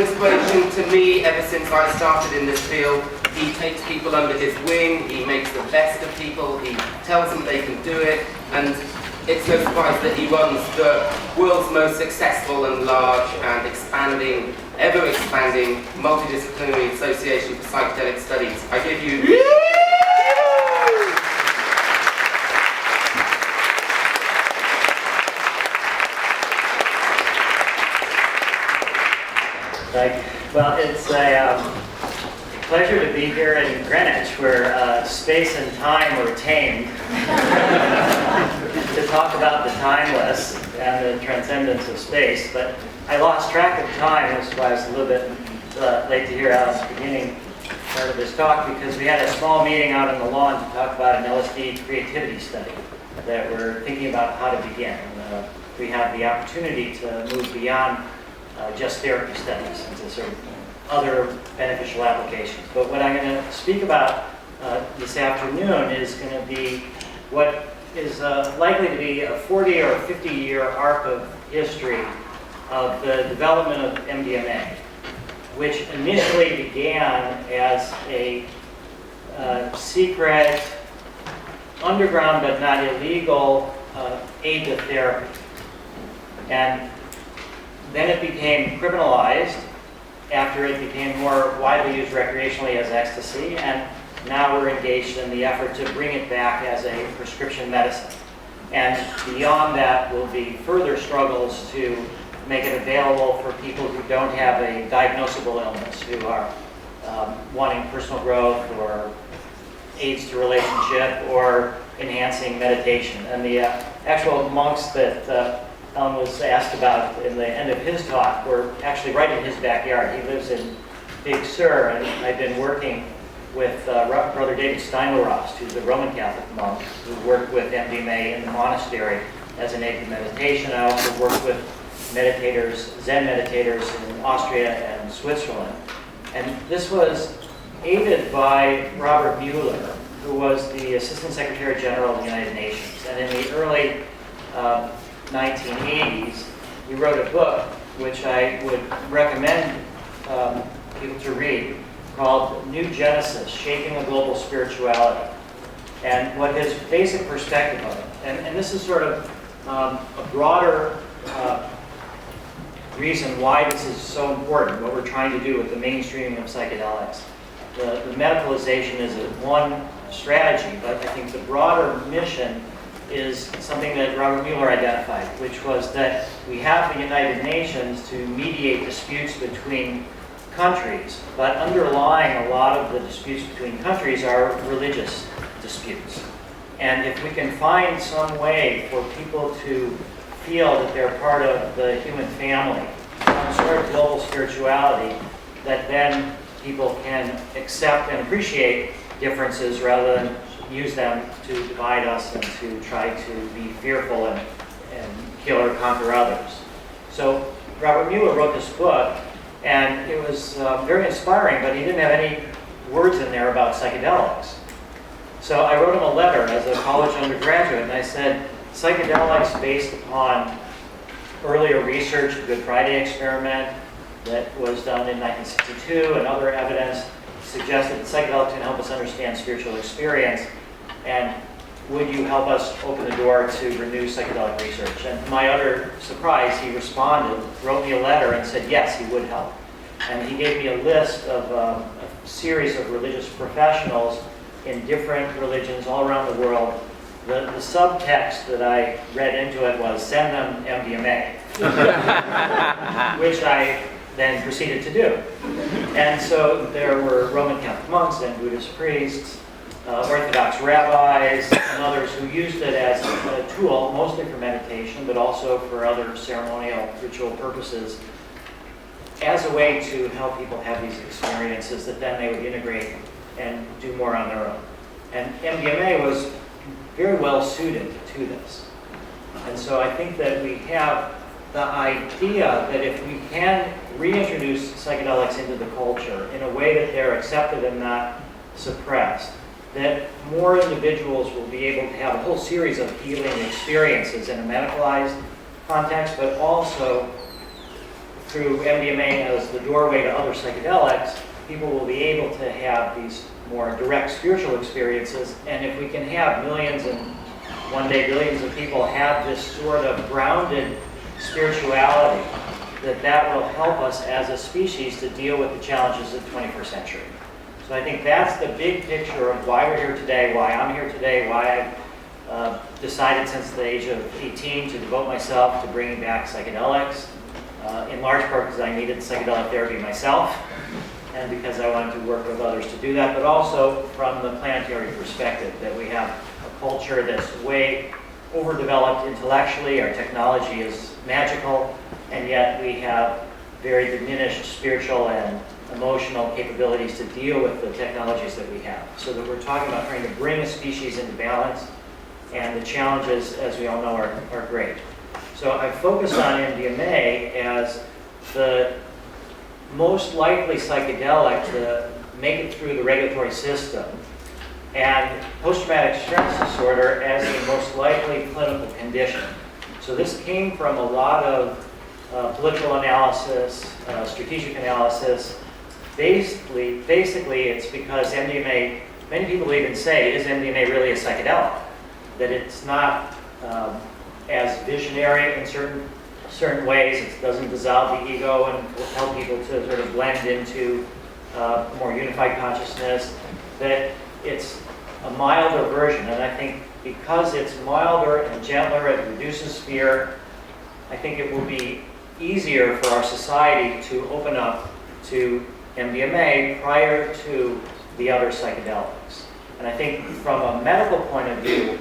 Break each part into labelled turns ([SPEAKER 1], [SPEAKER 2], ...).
[SPEAKER 1] inspiration to me ever since I started in this field. He takes people under his wing, he makes the best of people, he tells them they can do it, and it's no surprise that he runs the world's most successful and large and expanding, ever-expanding, multidisciplinary association for psychedelic studies. I give you...
[SPEAKER 2] Well, it's a pleasure to be here in Greenwich, where space and time were tamed, to talk about the timeless and the transcendence of space. But I lost track of time, that's why I was a little bit late to hear Alice beginning part of this talk, because we had a small meeting out on the lawn to talk about an LSD creativity study that we're thinking about how to begin. We have the opportunity to move beyond just therapy studies into sort of other beneficial applications. But what I'm going to speak about this afternoon is going to be what is likely to be a 40 or 50-year arc of history of the development of MDMA, which initially began as a secret, underground but not illegal aid to therapy. And then it became criminalized after it became more widely used recreationally as ecstasy, and now we're engaged in the effort to bring it back as a prescription medicine. And beyond that will be further struggles to make it available for people who don't have a diagnosable illness, who are wanting personal growth or aids to relationship or enhancing meditation. And the actual monks that Alan was asked about in the end of his talk were actually right in his backyard. He lives in Big Sur, and I've been working with Brother David Steiner-Rost, who's a Roman Catholic monk who worked with MDMA in the monastery as an aid to meditation. I also worked with meditators, Zen meditators in Austria and Switzerland. And this was aided by Robert Mueller, who was the Assistant Secretary General of the United Nations. And in the early 1980s, he wrote a book which I would recommend people to read, called New Genesis, Shaping a Global Spirituality. And what his basic perspective of it, and this is sort of a broader reason why this is so important, what we're trying to do with the mainstreaming of psychedelics. The medicalization is one strategy, but I think the broader mission is something that Robert Mueller identified, which was that we have the United Nations to mediate disputes between countries, but underlying a lot of the disputes between countries are religious disputes. And if we can find some way for people to feel that they're part of the human family, some sort of global spirituality, that then people can accept and appreciate differences rather than use them to divide us and to try to be fearful and kill or conquer others. So Robert Mueller wrote this book, and it was very inspiring, but he didn't have any words in there about psychedelics. So I wrote him a letter as a college undergraduate, and I said, psychedelics based upon earlier research, the Good Friday experiment that was done in 1962, and other evidence suggested that psychedelics can help us understand spiritual experience, and would you help us open the door to renew psychedelic research? And to my utter surprise, he responded, wrote me a letter, and said yes, he would help. And he gave me a list of a series of religious professionals in different religions all around the world. The subtext that I read into it was, send them MDMA, which I then proceeded to do. And so there were Roman Catholic monks and Buddhist priests, Orthodox rabbis, and others who used it as a tool, mostly for meditation, but also for other ceremonial, ritual purposes, as a way to help people have these experiences that then they would integrate and do more on their own. And MDMA was very well suited to this. And so I think that we have the idea that if we can reintroduce psychedelics into the culture in a way that they're accepted and not suppressed, that more individuals will be able to have a whole series of healing experiences in a medicalized context, but also through MDMA as the doorway to other psychedelics, people will be able to have these more direct spiritual experiences. And if we can have millions and one day billions of people have this sort of grounded spirituality, that will help us as a species to deal with the challenges of the 21st century. So I think that's the big picture of why we're here today, why I'm here today, why I've decided since the age of 18 to devote myself to bringing back psychedelics, in large part because I needed psychedelic therapy myself, and because I wanted to work with others to do that, but also from the planetary perspective, that we have a culture that's way overdeveloped intellectually, our technology is magical, and yet we have very diminished spiritual and emotional capabilities to deal with the technologies that we have. So that we're talking about trying to bring a species into balance, and the challenges, as we all know, are great. So I focused on MDMA as the most likely psychedelic to make it through the regulatory system, and post-traumatic stress disorder as a most likely clinical condition. So this came from a lot of political analysis, strategic analysis. Basically, it's because MDMA, many people even say, is MDMA really a psychedelic? That it's not as visionary in certain ways. It doesn't dissolve the ego and will help people to sort of blend into a more unified consciousness. That it's a milder version, and I think because it's milder and gentler, it reduces fear. I think it will be easier for our society to open up to MDMA prior to the other psychedelics. And I think from a medical point of view,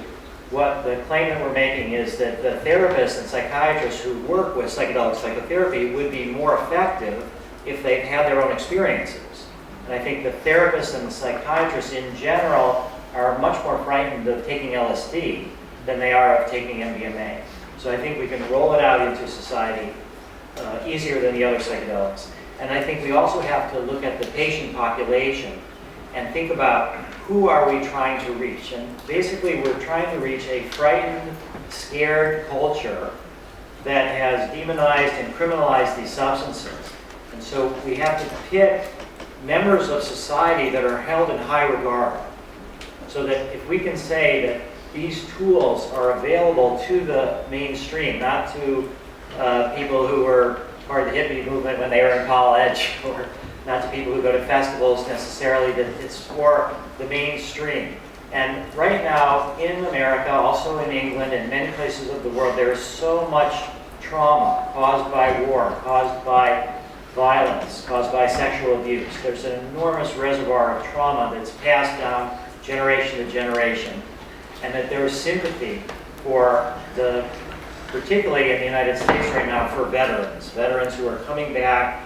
[SPEAKER 2] what the claim that we're making is that the therapists and psychiatrists who work with psychedelic psychotherapy would be more effective if they've had their own experiences. And I think the therapists and the psychiatrists in general are much more frightened of taking LSD than they are of taking MDMA. So I think we can roll it out into society easier than the other psychedelics. And I think we also have to look at the patient population and think about who are we trying to reach. And basically we're trying to reach a frightened, scared culture that has demonized and criminalized these substances. And so we have to pick members of society that are held in high regard. So that if we can say that these tools are available to the mainstream, not to people who were part of the hippie movement when they were in college, or not to people who go to festivals necessarily, that it's for the mainstream. And right now in America, also in England, and many places of the world, there is so much trauma caused by war, caused by violence, caused by sexual abuse. There's an enormous reservoir of trauma that's passed down generation to generation, and that there is sympathy for particularly in the United States right now, for veterans who are coming back.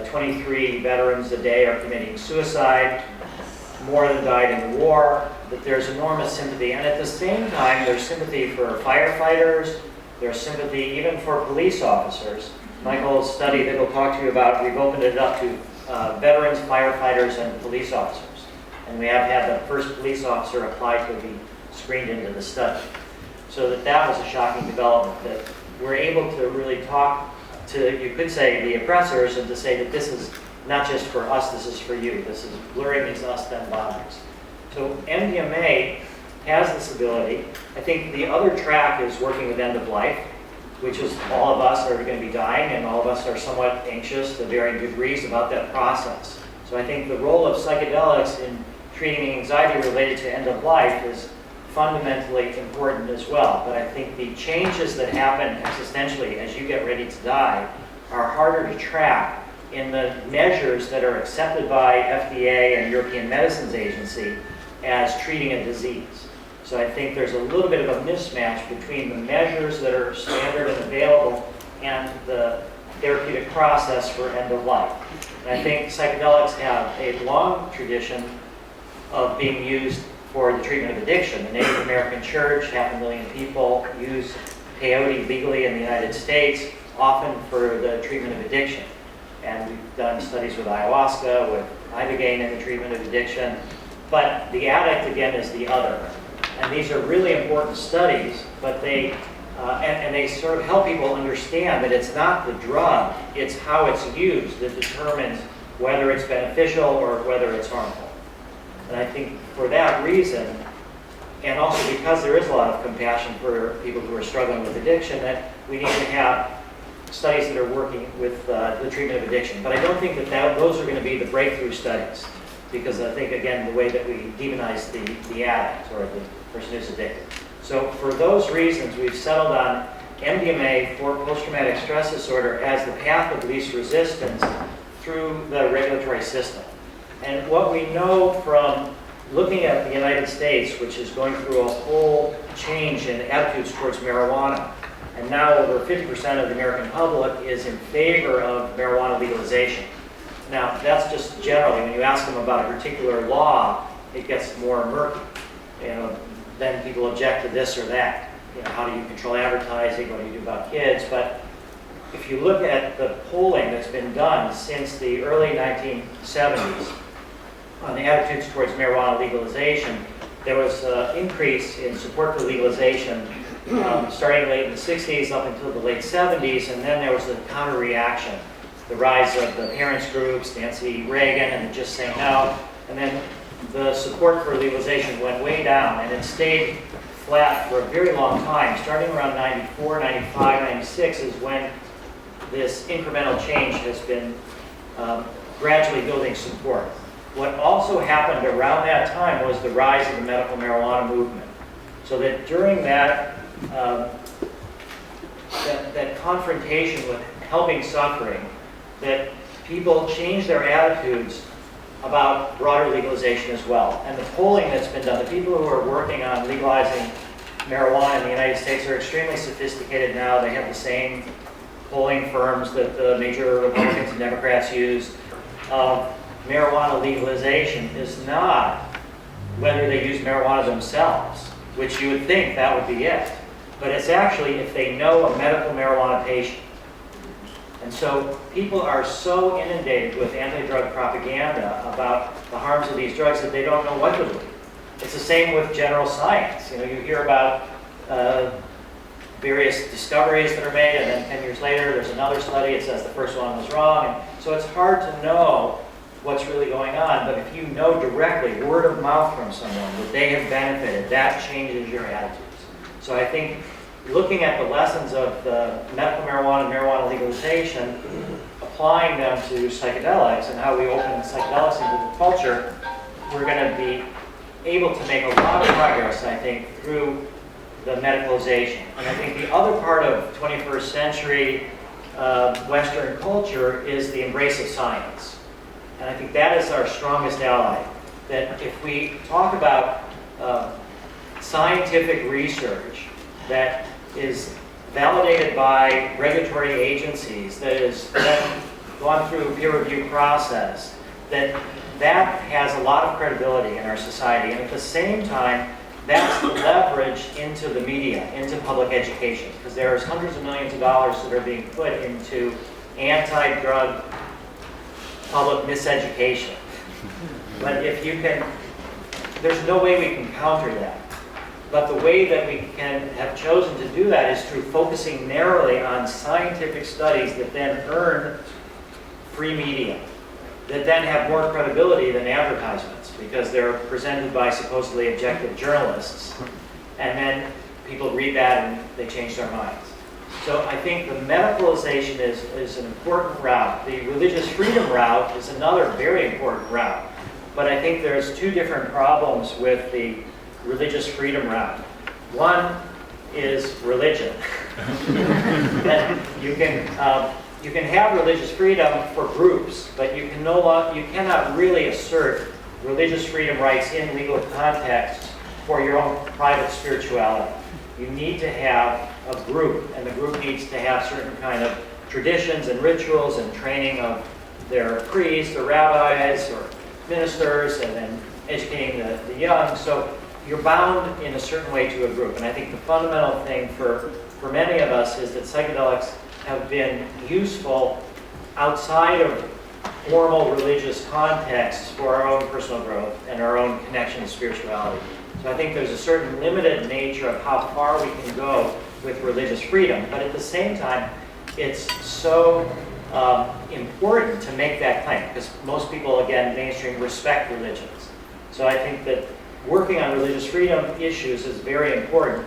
[SPEAKER 2] 23 veterans a day are committing suicide, more than died in the war, that there's enormous sympathy. And at the same time, there's sympathy for firefighters, there's sympathy even for police officers. Michael's study that he'll talk to you about, we've opened it up to veterans, firefighters, and police officers. And we have had the first police officer apply to be screened into the study. So that was a shocking development, that we're able to really talk to, you could say, the oppressors, and to say that this is not just for us, this is for you. This is blurring these us-them boundaries. So MDMA has this ability. I think the other track is working with end of life, which is all of us are going to be dying, and all of us are somewhat anxious to varying degrees about that process. So I think the role of psychedelics in treating anxiety related to end of life is fundamentally important as well. But I think the changes that happen existentially as you get ready to die are harder to track in the measures that are accepted by FDA and European Medicines Agency as treating a disease. So I think there's a little bit of a mismatch between the measures that are standard and available and the therapeutic process for end of life. And I think psychedelics have a long tradition of being used for the treatment of addiction. The Native American Church, 500,000 people, use peyote legally in the United States, often for the treatment of addiction. And we've done studies with ayahuasca, with ibogaine in the treatment of addiction. But the addict, again, is the other. And these are really important studies, but they and they sort of help people understand that it's not the drug, it's how it's used that determines whether it's beneficial or whether it's harmful. And I think for that reason, and also because there is a lot of compassion for people who are struggling with addiction, that we need to have studies that are working with the treatment of addiction. But I don't think that those are going to be the breakthrough studies, because I think, again, the way that we demonize the addict or the person who's addicted. So for those reasons, we've settled on MDMA for post-traumatic stress disorder as the path of least resistance through the regulatory system. And what we know from looking at the United States, which is going through a whole change in attitudes towards marijuana, and now over 50% of the American public is in favor of marijuana legalization. Now, that's just generally, when you ask them about a particular law, it gets more murky. Then people object to this or that. How do you control advertising? What do you do about kids? But if you look at the polling that's been done since the early 1970s on the attitudes towards marijuana legalization, there was an increase in support for legalization starting late in the 60s up until the late 70s, and then there was a counter-reaction. The rise of the parents' groups, Nancy Reagan, and Just Say No, and then the support for legalization went way down, and it stayed flat for a very long time. Starting around 94, 95, 96 is when this incremental change has been gradually building support. What also happened around that time was the rise of the medical marijuana movement. So that during that confrontation with helping suffering, that people changed their attitudes about broader legalization as well. And the polling that's been done, the people who are working on legalizing marijuana in the United States are extremely sophisticated now. They have the same polling firms that the major Republicans and Democrats use. Marijuana legalization is not whether they use marijuana themselves, which you would think that would be it. But it's actually if they know a medical marijuana patient. And so people are so inundated with anti-drug propaganda about the harms of these drugs that they don't know what to believe. It's the same with general science. You hear about various discoveries that are made, and then 10 years later there's another study that says the first one was wrong. And so it's hard to know what's really going on, but if you know directly, word of mouth from someone, that they have benefited, that changes your attitudes. So I think looking at the lessons of the medical marijuana and marijuana legalization, applying them to psychedelics and how we open psychedelics into the culture, we're going to be able to make a lot of progress, I think, through the medicalization. And I think the other part of 21st century Western culture is the embrace of science. And I think that is our strongest ally. That if we talk about scientific research that is validated by regulatory agencies, that is then gone through a peer review process, that has a lot of credibility in our society. And at the same time, that's leveraged into the media, into public education, because there's hundreds of millions of dollars that are being put into anti-drug public miseducation. But if you can, there's no way we can counter that. But the way that we can have chosen to do that is through focusing narrowly on scientific studies that then earn free media, that then have more credibility than advertisements, because they're presented by supposedly objective journalists. And then people read that and they change their minds. So I think the medicalization is an important route. The religious freedom route is another very important route. But I think there's two different problems with the religious freedom route. One is religion. And you can have religious freedom for groups, but you cannot really assert religious freedom rights in legal context for your own private spirituality. You need to have a group, and the group needs to have certain kind of traditions and rituals and training of their priests or rabbis or ministers, and then educating the young. So you're bound in a certain way to a group. And I think the fundamental thing for many of us is that psychedelics have been useful outside of formal religious contexts for our own personal growth and our own connection to spirituality. So I think there's a certain limited nature of how far we can go with religious freedom. But at the same time, it's so important to make that claim, because most people, again, mainstream, respect religions. So I think that working on religious freedom issues is very important.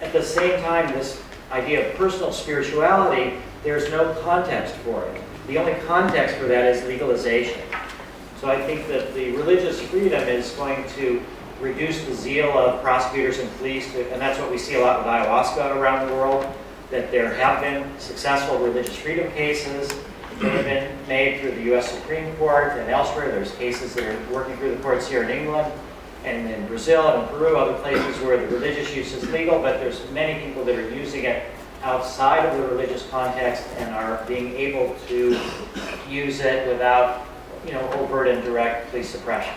[SPEAKER 2] At the same time, this idea of personal spirituality, there's no context for it. The only context for that is legalization. So I think that the religious freedom is going to reduce the zeal of prosecutors and police, and that's what we see a lot with ayahuasca around the world, that there have been successful religious freedom cases that have been made through the U.S. Supreme Court and elsewhere. There's cases that are working through the courts here in England and in Brazil and Peru, other places where the religious use is legal, but there's many people that are using it outside of the religious context and are being able to use it without, overt and direct police suppression.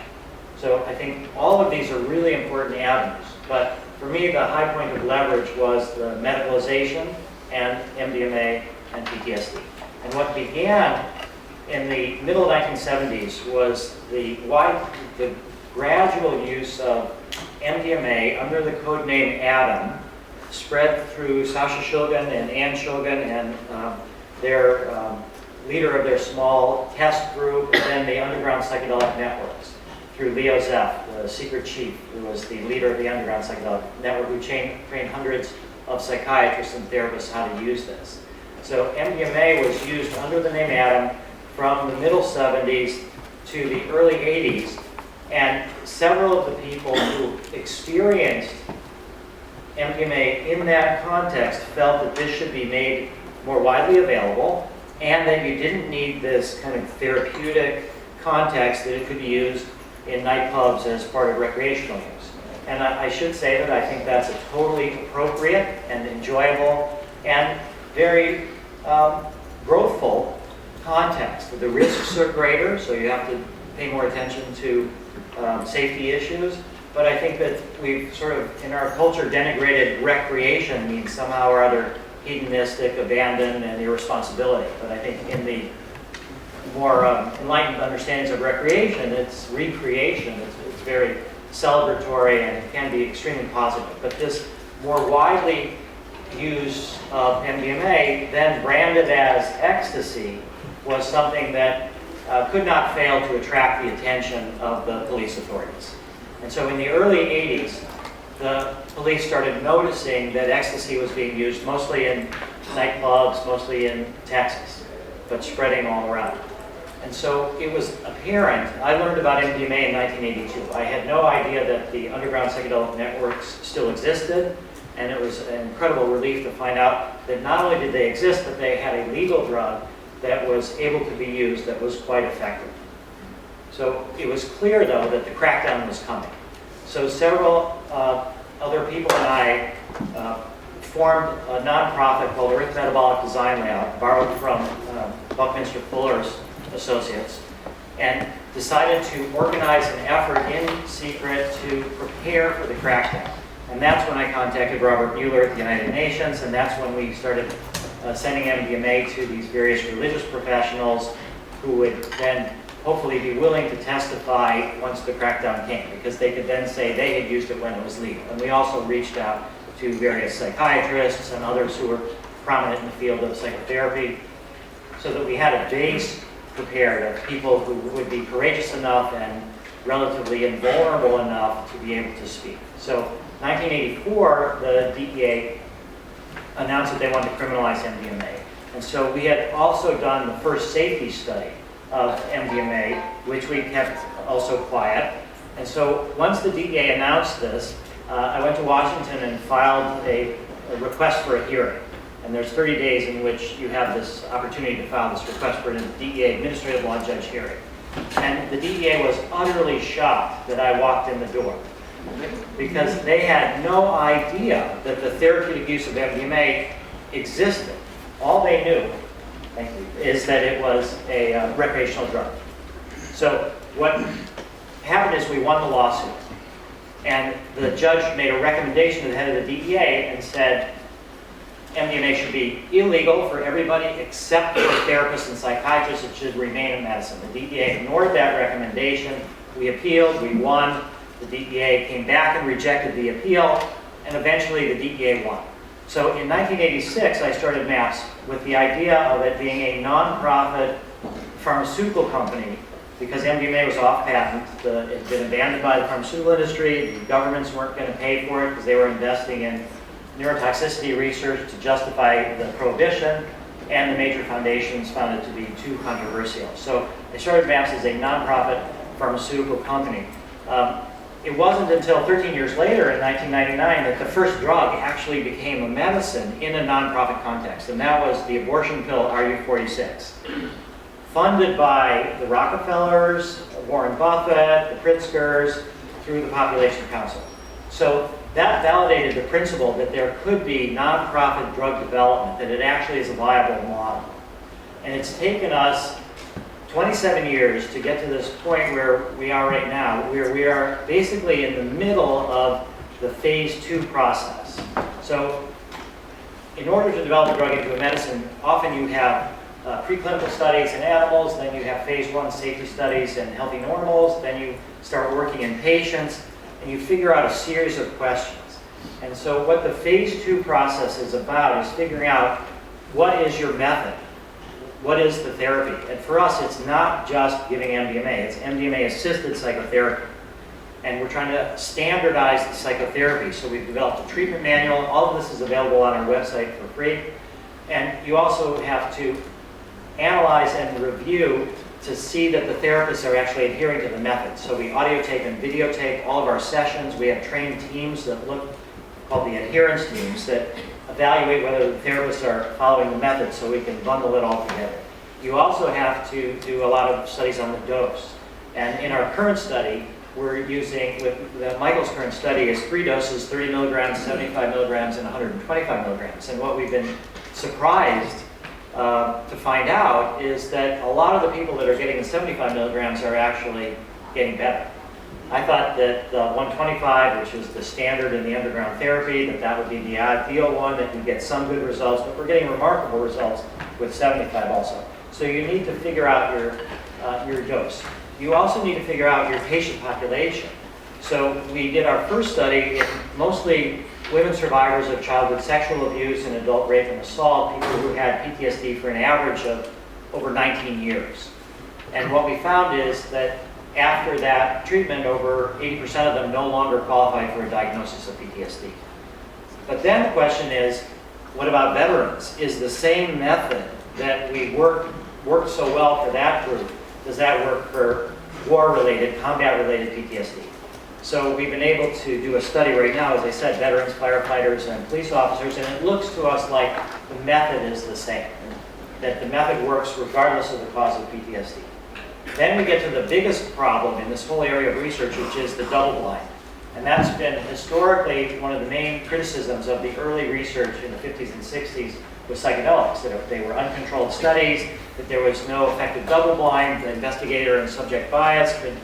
[SPEAKER 2] So I think all of these are really important avenues. But for me, the high point of leverage was the medicalization and MDMA and PTSD. And what began in the middle 1970s was the gradual use of MDMA under the code name Adam, spread through Sasha Shulgin and Ann Shulgin and their leader of their small test group, and then the underground psychedelic networks through Leo Zeff, the secret chief, who was the leader of the underground psychedelic network, who trained hundreds of psychiatrists and therapists how to use this. So MDMA was used under the name Adam from the middle 70s to the early 80s, and several of the people who experienced MDMA in that context felt that this should be made more widely available, and that you didn't need this kind of therapeutic context, that it could be used in nightclubs as part of recreational use. And I should say that I think that's a totally appropriate and enjoyable and very growthful context. The risks are greater, so you have to pay more attention to safety issues. But I think that we've sort of, in our culture, denigrated recreation means somehow or other hedonistic, abandon, and irresponsibility. But I think in the more enlightened understandings of recreation, it's recreation. It's very celebratory and it can be extremely positive. But this more widely use of MDMA, then branded as ecstasy, was something that could not fail to attract the attention of the police authorities. And so in the early 80s, the police started noticing that ecstasy was being used mostly in nightclubs, mostly in Texas, but spreading all around. And so it was apparent. I learned about MDMA in 1982. I had no idea that the underground psychedelic networks still existed, and it was an incredible relief to find out that not only did they exist, but they had a legal drug that was able to be used that was quite effective. So it was clear, though, that the crackdown was coming. So several other people and I formed a nonprofit called Earth Metabolic Design Lab, borrowed from Buckminster Fuller's associates, and decided to organize an effort in secret to prepare for the crackdown. And that's when I contacted Robert Mueller at the United Nations, and that's when we started sending MDMA to these various religious professionals who would then hopefully be willing to testify once the crackdown came, because they could then say they had used it when it was legal. And we also reached out to various psychiatrists and others who were prominent in the field of psychotherapy, so that we had a base prepared of people who would be courageous enough and relatively invulnerable enough to be able to speak. So 1984, the DEA announced that they wanted to criminalize MDMA. And so we had also done the first safety study of MDMA, which we kept also quiet. And so once the DEA announced this, I went to Washington and filed a request for a hearing. And there's 30 days in which you have this opportunity to file this request for a DEA administrative law judge hearing. And the DEA was utterly shocked that I walked in the door, because they had no idea that the therapeutic use of MDMA existed. All they knew, thank you, is that it was a recreational drug. So what happened is we won the lawsuit, and the judge made a recommendation to the head of the DEA and said MDMA should be illegal for everybody except for therapists and psychiatrists. It should remain in medicine. The DEA ignored that recommendation. We appealed, we won. The DEA came back and rejected the appeal, and eventually the DEA won. So in 1986, I started MAPS with the idea of it being a nonprofit pharmaceutical company because MDMA was off patent. It had been abandoned by the pharmaceutical industry. The governments weren't going to pay for it because they were investing in neurotoxicity research to justify the prohibition, and the major foundations found it to be too controversial. So I started MAPS as a nonprofit pharmaceutical company. It wasn't until 13 years later, in 1999, that the first drug actually became a medicine in a nonprofit context, and that was the abortion pill RU46. Funded by the Rockefellers, Warren Buffett, the Pritzkers, through the Population Council. So that validated the principle that there could be nonprofit drug development, that it actually is a viable model. And it's taken us 27 years to get to this point where we are right now, where we are basically in the middle of the phase 2 process. So in order to develop a drug into a medicine, often you have preclinical studies in animals, then you have phase 1 safety studies in healthy normals, then you start working in patients, and you figure out a series of questions. And so what the phase 2 process is about is figuring out what is your method, what is the therapy. And for us, it's not just giving MDMA, it's MDMA-assisted psychotherapy. And we're trying to standardize the psychotherapy. So we've developed a treatment manual. All of this is available on our website for free. And you also have to analyze and review to see that the therapists are actually adhering to the method. So we audio tape and videotape all of our sessions. We have trained teams that look, called the adherence teams, that evaluate whether the therapists are following the method so we can bundle it all together. You also have to do a lot of studies on the dose. And in our current study, we're using, Michael's current study is 3 doses, 30 milligrams, 75 milligrams, and 125 milligrams. And what we've been surprised to find out is that a lot of the people that are getting the 75 milligrams are actually getting better. I thought that the 125, which is the standard in the underground therapy, that would be the ideal one, that you get some good results, but we're getting remarkable results with 75 also. So you need to figure out your dose. You also need to figure out your patient population. So we did our first study in mostly women survivors of childhood sexual abuse and adult rape and assault, people who had PTSD for an average of over 19 years. And what we found is that after that treatment, over 80% of them no longer qualified for a diagnosis of PTSD. But then the question is, what about veterans? Is the same method that we worked so well for that group, does that work for war-related, combat-related PTSD? So we've been able to do a study right now, as I said, veterans, firefighters, and police officers, and it looks to us like the method is the same, that the method works regardless of the cause of PTSD. Then we get to the biggest problem in this whole area of research, which is the double blind. And that's been historically one of the main criticisms of the early research in the 50s and 60s with psychedelics, that they were uncontrolled studies, that there was no effective double blind, the investigator and subject bias could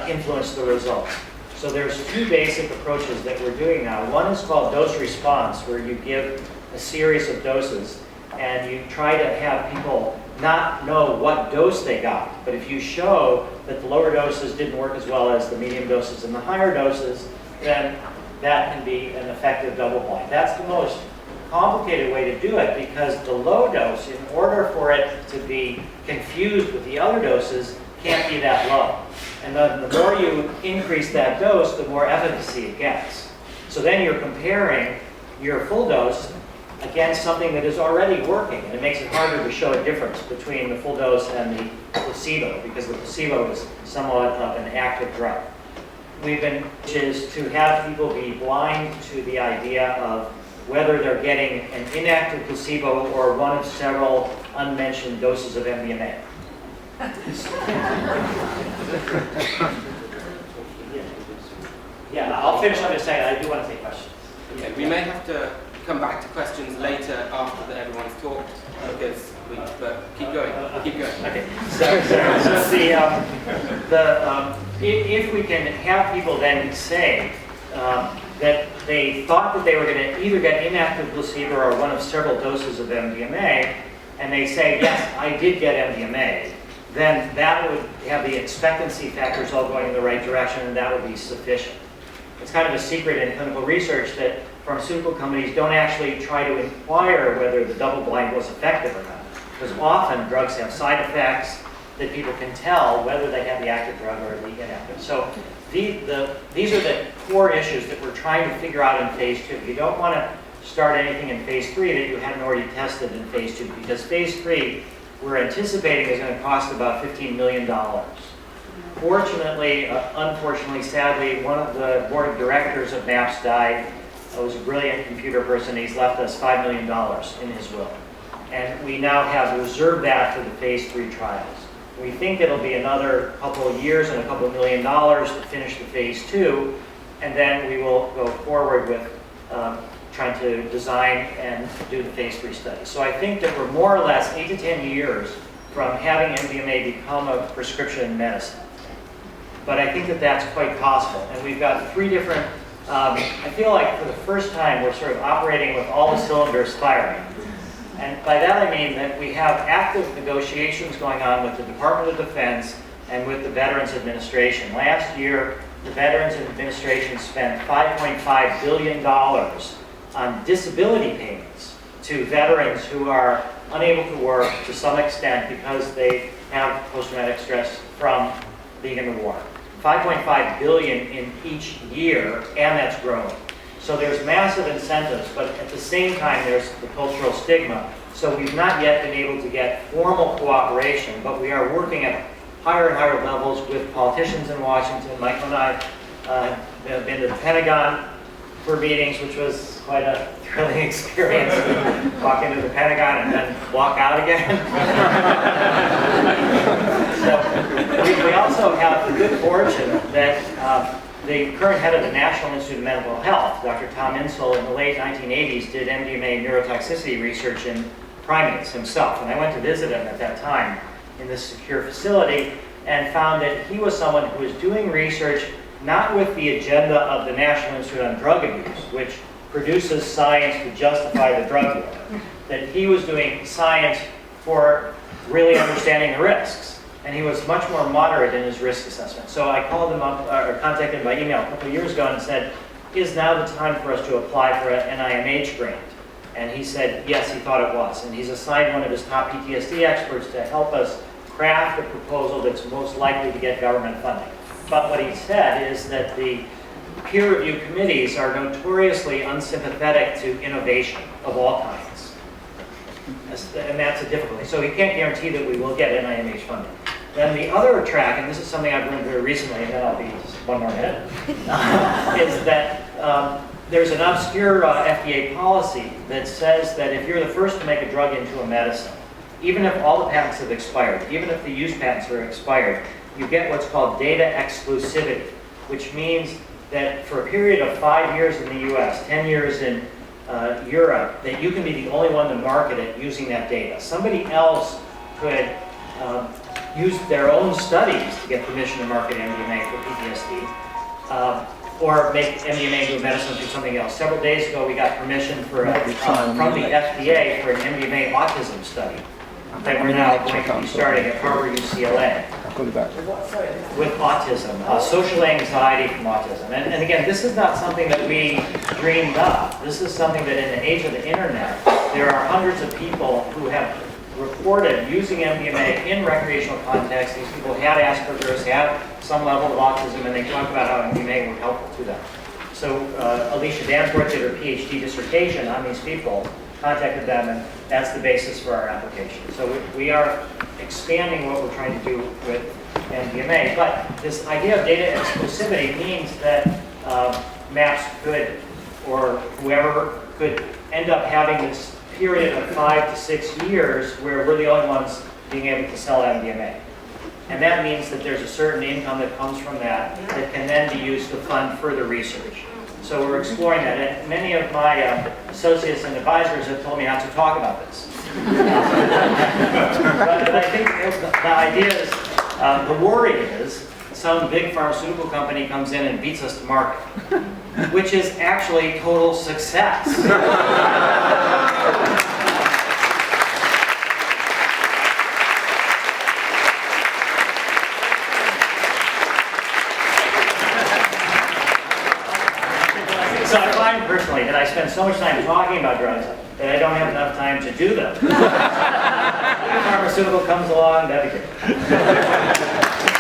[SPEAKER 2] influence the results. So there's 2 basic approaches that we're doing now. One is called dose response, where you give a series of doses and you try to have people not know what dose they got. But if you show that the lower doses didn't work as well as the medium doses and the higher doses, then that can be an effective double blind. That's the most complicated way to do it, because the low dose, in order for it to be confused with the other doses, can't be that low. And then the more you increase that dose, the more efficacy it gets. So then you're comparing your full dose against something that is already working, and it makes it harder to show a difference between the full dose and the placebo, because the placebo is somewhat of an active drug. Which is to have people be blind to the idea of whether they're getting an inactive placebo or one of several unmentioned doses of MDMA. Yeah, I'll finish up in a second. I do want to take questions.
[SPEAKER 1] Okay, we may have to come back to questions later after everyone's talked, because but keep going.
[SPEAKER 2] Okay. So if we can have people then say that they thought that they were going to either get inactive placebo or one of several doses of MDMA, and they say, yes, I did get MDMA, then that would have the expectancy factors all going in the right direction, and that would be sufficient. it's kind of a secret in clinical research that pharmaceutical companies don't actually try to inquire whether the double-blind was effective or not. Because often drugs have side effects that people can tell whether they have the active drug or the inactive. So these are the core issues that we're trying to figure out in phase 2. You don't want to start anything in phase 3 that you haven't already tested in phase 2, because phase 3 we're anticipating is going to cost about $15 million. Fortunately, unfortunately, sadly, one of the board of directors of MAPS died. He was a brilliant computer person. He's left us $5 million in his will. And we now have reserved that for the phase 3 trials. We think it'll be another couple of years and a couple of $1 million to finish the phase 2, and then we will go forward with trying to design and do the phase 3 study. So I think that we're more or less 8 to 10 years from having MDMA become a prescription medicine. But I think that that's quite possible. And we've got 3 different, I feel like for the first time we're sort of operating with all the cylinders firing. And by that I mean that we have active negotiations going on with the Department of Defense and with the Veterans Administration. Last year, the Veterans Administration spent $5.5 billion on disability payments to veterans who are unable to work to some extent because they have post-traumatic stress from being in the war. $5.5 billion in each year, and that's growing. So there's massive incentives, but at the same time there's the cultural stigma. So we've not yet been able to get formal cooperation, but we are working at higher and higher levels with politicians in Washington. Michael and I have been to the Pentagon for meetings, which was quite a thrilling experience. Walk into the Pentagon and then walk out again. So we also have the good fortune that the current head of the National Institute of Mental Health, Dr. Tom Insel, in the late 1980s did MDMA neurotoxicity research in primates himself. And I went to visit him at that time in this secure facility and found that he was someone who was doing research not with the agenda of the National Institute on Drug Abuse, which produces science to justify the drug war, that he was doing science for really understanding the risks. And he was much more moderate in his risk assessment. So I called him up, or contacted him by email a couple of years ago and said, is now the time for us to apply for an NIMH grant? And he said, yes, he thought it was. And he's assigned one of his top PTSD experts to help us craft a proposal that's most likely to get government funding. But what he said is that the peer review committees are notoriously unsympathetic to innovation of all kinds. And that's a difficulty. So he can't guarantee that we will get NIMH funding. Then the other track, and this is something I've learned very recently, and then I'll be just one more minute, is that there's an obscure FDA policy that says that if you're the first to make a drug into a medicine, even if all the patents have expired, even if the use patents are expired, you get what's called data exclusivity, which means that for a period of 5 years in the US, 10 years in Europe, that you can be the only one to market it using that data. Somebody else could use their own studies to get permission to market MDMA for PTSD, or make MDMA into a medicine for something else. Several days ago, we got permission for from the FDA for an MDMA autism study that we're now going to be starting at Harvard UCLA. With autism, social anxiety from autism. And again, this is not something that we dreamed up. This is something that in the age of the internet, there are hundreds of people who have reported using MDMA in recreational context. These people had Asperger's, had some level of autism, and they talk about how MDMA were helpful to them. So Alicia Danforth did her PhD dissertation on these people, contacted them, and that's the basis for our application. So we are expanding what we're trying to do with MDMA. But this idea of data exclusivity means that MAPS could, or whoever could end up having this period of 5 to 6 years where we're the only ones being able to sell MDMA. And that means that there's a certain income that comes from that that can then be used to fund further research. So we're exploring that. And many of my associates and advisors have told me not to talk about this. But I think the idea is, the worry is some big pharmaceutical company comes in and beats us to market, which is actually total success. So I find personally that I spend so much time talking about drugs that I don't have enough time to do them. If a pharmaceutical comes along, that'd be great.